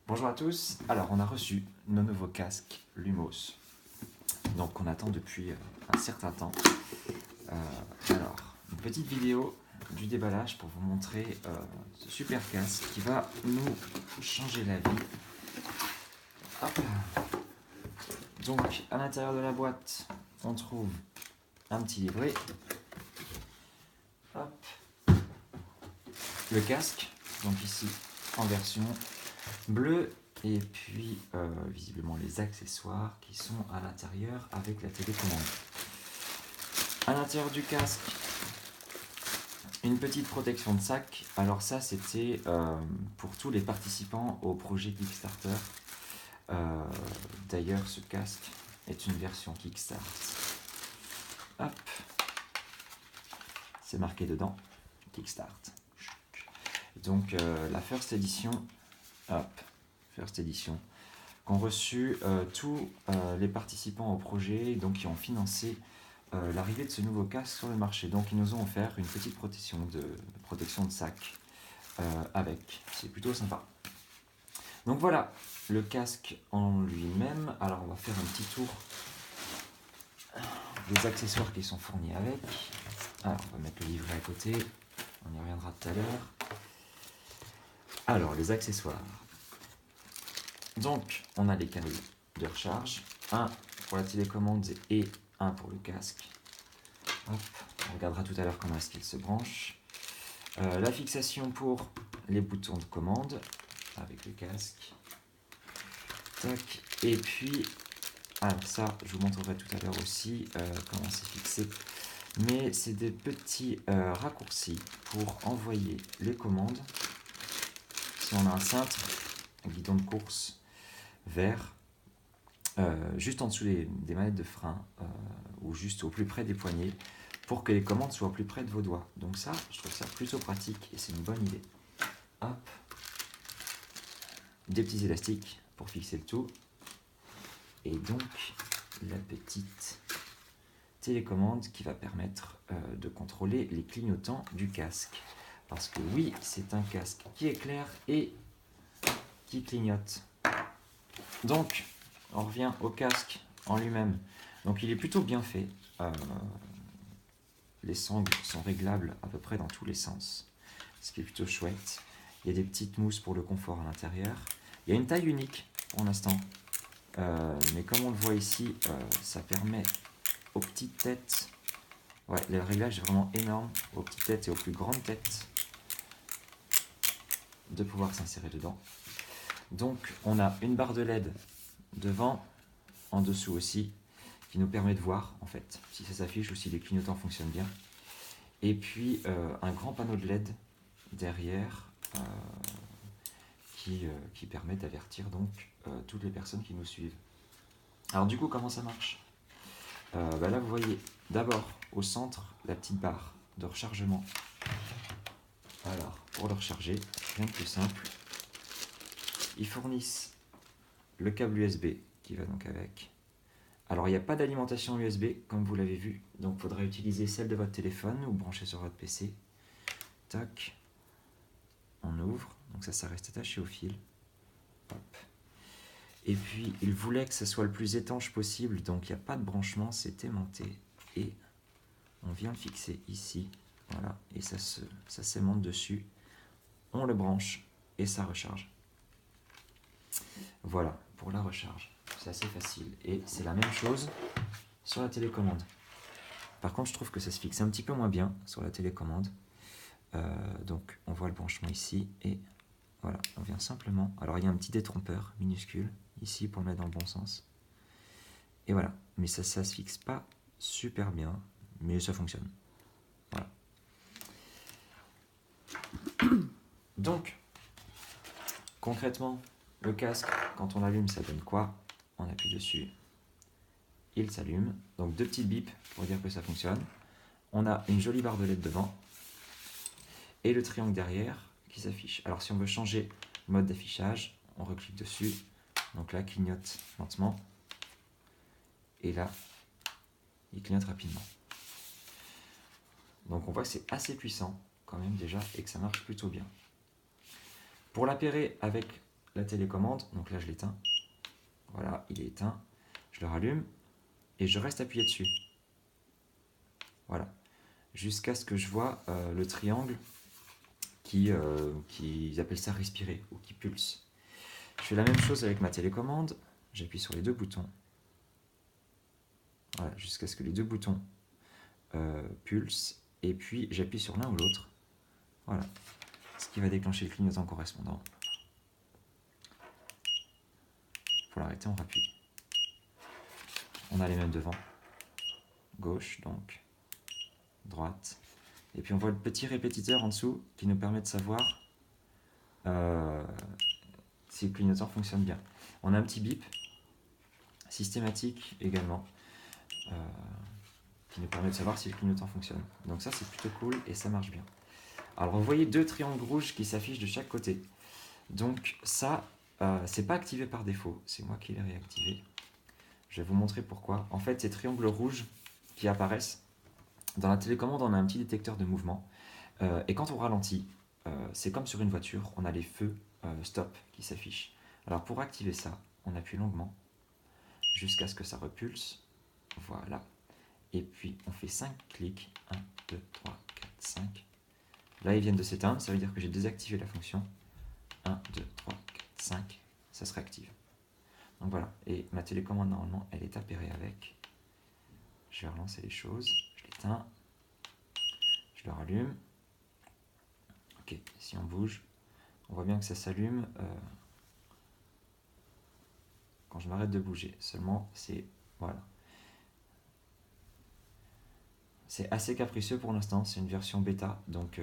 Bonjour à tous. Alors, on a reçu nos nouveaux casques Lumos. Donc, on attend depuis un certain temps. Alors, une petite vidéo du déballage pour vous montrer ce super casque qui va nous changer la vie. Hop là. Donc, à l'intérieur de la boîte, on trouve un petit livret. Hop. Le casque, donc ici en version bleue, et puis visiblement les accessoires qui sont à l'intérieur avec la télécommande. À l'intérieur du casque, une petite protection de sac. Alors ça, c'était pour tous les participants au projet Kickstarter. D'ailleurs, ce casque est une version Kickstart. Hop, c'est marqué dedans, Kickstart. Donc la First Edition, qu'ont reçu tous les participants au projet, donc qui ont financé l'arrivée de ce nouveau casque sur le marché. Donc ils nous ont offert une petite protection de sac avec. C'est plutôt sympa. Donc voilà, le casque en lui-même. Alors on va faire un petit tour des accessoires qui sont fournis avec. Alors on va mettre le livret à côté, on y reviendra tout à l'heure. Alors les accessoires. Donc on a les câbles de recharge, un pour la télécommande et un pour le casque. Hop, on regardera tout à l'heure comment est-ce qu'il se branche. La fixation pour les boutons de commande avec le casque. Tac. Et puis, alors ça, je vous montrerai tout à l'heure aussi comment c'est fixé. Mais c'est des petits raccourcis pour envoyer les commandes. Si on a un cintre, un guidon de course vert, juste en dessous des manettes de frein ou juste au plus près des poignets pour que les commandes soient au plus près de vos doigts. Donc ça, je trouve ça plutôt pratique et c'est une bonne idée. Hop. Des petits élastiques pour fixer le tout. Et donc, la petite télécommande qui va permettre de contrôler les clignotants du casque. Parce que oui, c'est un casque qui éclaire et qui clignote. Donc, on revient au casque en lui-même. Donc, il est plutôt bien fait. Les sangles sont réglables à peu près dans tous les sens, ce qui est plutôt chouette. Il y a des petites mousses pour le confort à l'intérieur. Il y a une taille unique pour l'instant, mais comme on le voit ici, ça permet aux petites têtes, le réglage est vraiment énorme, aux petites têtes et aux plus grandes têtes, de pouvoir s'insérer dedans. Donc on a une barre de LED devant, en dessous aussi, qui nous permet de voir en fait si ça s'affiche ou si les clignotants fonctionnent bien. Et puis un grand panneau de LED derrière qui permet d'avertir donc toutes les personnes qui nous suivent. Alors du coup, comment ça marche ? Là vous voyez d'abord au centre la petite barre de rechargement. Alors pour le recharger, rien de plus simple, ils fournissent le câble USB qui va donc avec. Alors il n'y a pas d'alimentation USB comme vous l'avez vu, donc il faudra utiliser celle de votre téléphone ou brancher sur votre PC. Tac, on ouvre, donc ça reste attaché au fil. Hop. Et puis il voulait que ça soit le plus étanche possible, donc il n'y a pas de branchement, c'est aimanté. Et on vient le fixer ici, voilà, et ça s'aimante dessus. On le branche et ça recharge. Voilà pour la recharge. C'est assez facile. Et c'est la même chose sur la télécommande. Par contre, je trouve que ça se fixe un petit peu moins bien sur la télécommande. Donc, on voit le branchement ici. Et voilà, on vient simplement... Alors, il y a un petit détrompeur minuscule ici pour le mettre dans le bon sens. Et voilà. Mais ça se fixe pas super bien. Mais ça fonctionne. Voilà. Donc, concrètement, le casque, quand on l'allume, ça donne quoi ? On appuie dessus, il s'allume. Donc deux petites bips pour dire que ça fonctionne. On a une jolie barre de LED devant et le triangle derrière qui s'affiche. Alors si on veut changer le mode d'affichage, on reclique dessus. Donc là, clignote lentement. Et là, il clignote rapidement. Donc on voit que c'est assez puissant quand même déjà et que ça marche plutôt bien. Pour l'appairer avec la télécommande, donc là je l'éteins, voilà, il est éteint, je le rallume, et je reste appuyé dessus. Voilà, jusqu'à ce que je vois le triangle qui appellent ça respirer, ou qui pulse. Je fais la même chose avec ma télécommande, j'appuie sur les deux boutons, voilà, jusqu'à ce que les deux boutons pulsent, et puis j'appuie sur l'un ou l'autre, voilà, ce qui va déclencher le clignotant correspondant. Pour l'arrêter, on rappuie. On a les mêmes devant, gauche donc, droite, et puis on voit le petit répétiteur en dessous qui nous permet de savoir si le clignotant fonctionne bien. On a un petit bip systématique également qui nous permet de savoir si le clignotant fonctionne. Donc ça c'est plutôt cool et ça marche bien. Alors vous voyez deux triangles rouges qui s'affichent de chaque côté. Donc ça, c'est pas activé par défaut, c'est moi qui l'ai réactivé. Je vais vous montrer pourquoi. En fait, ces triangles rouges qui apparaissent, dans la télécommande, on a un petit détecteur de mouvement. Et quand on ralentit, c'est comme sur une voiture, on a les feux stop qui s'affichent. Alors pour activer ça, on appuie longuement jusqu'à ce que ça repulse. Voilà. Et puis on fait 5 clics. 1, 2, 3, 4, 5. Là, ils viennent de s'éteindre, ça veut dire que j'ai désactivé la fonction. 1, 2, 3, 4, 5. Ça se réactive. Donc voilà. Et ma télécommande, normalement, elle est appairée avec. Je vais relancer les choses. Je l'éteins. Je le rallume. Ok, si on bouge, on voit bien que ça s'allume quand je m'arrête de bouger. Seulement, c'est... Voilà. C'est assez capricieux pour l'instant, c'est une version bêta, donc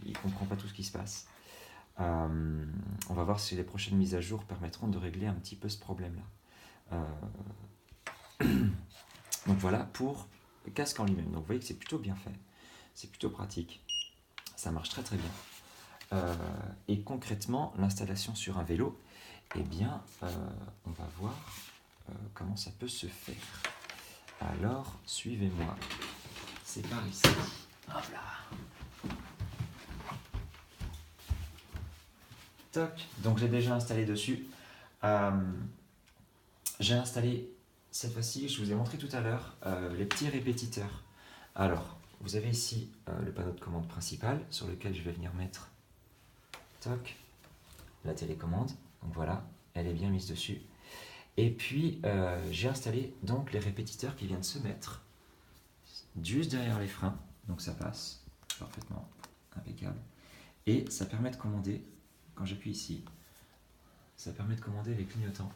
il ne comprend pas tout ce qui se passe. On va voir si les prochaines mises à jour permettront de régler un petit peu ce problème-là. Donc voilà pour le casque en lui-même. Donc vous voyez que c'est plutôt bien fait, c'est plutôt pratique, ça marche très très bien. Et concrètement, l'installation sur un vélo, eh bien, on va voir comment ça peut se faire. Alors, suivez-moi. C'est par ici. Hop là. Toc. Donc j'ai déjà installé dessus. J'ai installé cette fois-ci, je vous ai montré tout à l'heure, les petits répétiteurs. Alors, vous avez ici le panneau de commande principal sur lequel je vais venir mettre toc, la télécommande. Donc voilà, elle est bien mise dessus. Et puis j'ai installé donc les répétiteurs qui viennent se mettre juste derrière les freins, donc ça passe parfaitement, impeccable. Et ça permet de commander, quand j'appuie ici, ça permet de commander les clignotants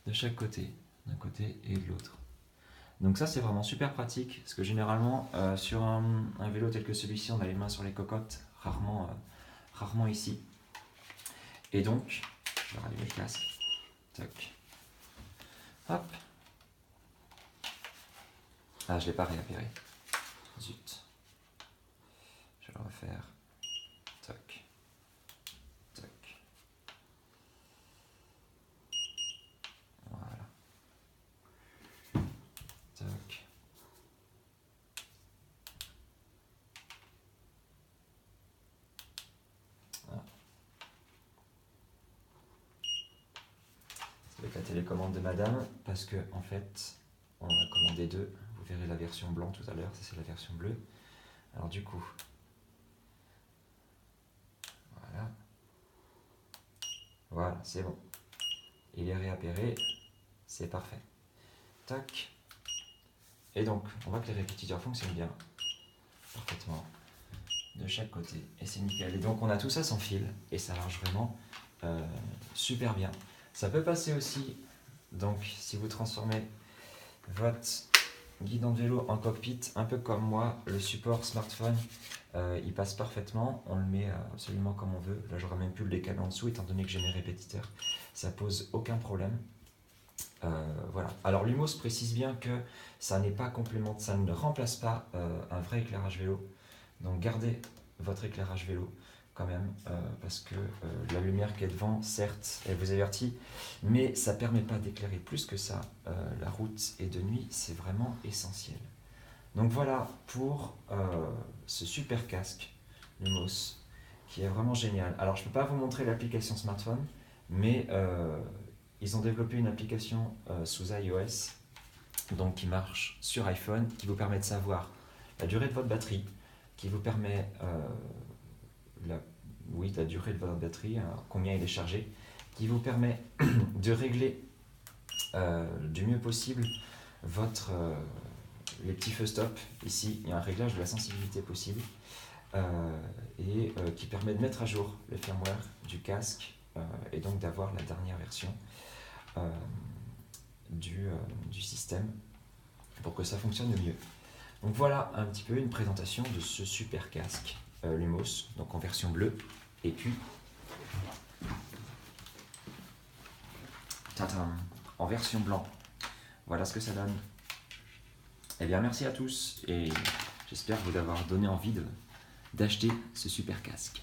de chaque côté, d'un côté et de l'autre. Donc ça c'est vraiment super pratique, parce que généralement sur un vélo tel que celui-ci, on a les mains sur les cocottes, rarement ici. Et donc, je vais rallumer le casque, toc, hop. Ah, je ne l'ai pas réappairé. Zut. Je vais le refaire. Toc. Toc. Voilà. Toc. Ah. C'est avec la télécommande de madame, parce que en fait, on en a commandé deux. Vous verrez la version blanc tout à l'heure, ça c'est la version bleue. Alors du coup, voilà, c'est bon. Il est réappairé, c'est parfait. Tac. Et donc, on voit que les répétiteurs fonctionnent bien, parfaitement, de chaque côté, et c'est nickel. Et donc, on a tout ça sans fil, et ça marche vraiment super bien. Ça peut passer aussi, donc, si vous transformez votre guidon de vélo en cockpit, un peu comme moi, le support smartphone, il passe parfaitement, on le met absolument comme on veut. Là, j'aurais même pu le décaler en dessous, étant donné que j'ai mes répétiteurs. Ça pose aucun problème. Voilà. Alors Lumos précise bien que ça n'est pas complémentaire, ça ne remplace pas un vrai éclairage vélo. Donc gardez votre éclairage vélo quand même, parce que la lumière qui est devant, certes, elle vous avertit, mais ça ne permet pas d'éclairer plus que ça. La route et de nuit, c'est vraiment essentiel. Donc voilà pour ce super casque Lumos, qui est vraiment génial. Alors je ne peux pas vous montrer l'application smartphone, mais ils ont développé une application sous iOS, donc qui marche sur iPhone, qui vous permet de savoir la durée de votre batterie, qui vous permet la durée de votre batterie, combien il est chargé, qui vous permet de régler du mieux possible les petits feux stop. Ici, il y a un réglage de la sensibilité possible et qui permet de mettre à jour le firmware du casque et donc d'avoir la dernière version du système pour que ça fonctionne mieux. Donc voilà un petit peu une présentation de ce super casque Lumos, donc en version bleue, et puis tadam, en version blanc. Voilà ce que ça donne. Eh bien merci à tous et j'espère vous avoir donné envie d'acheter ce super casque.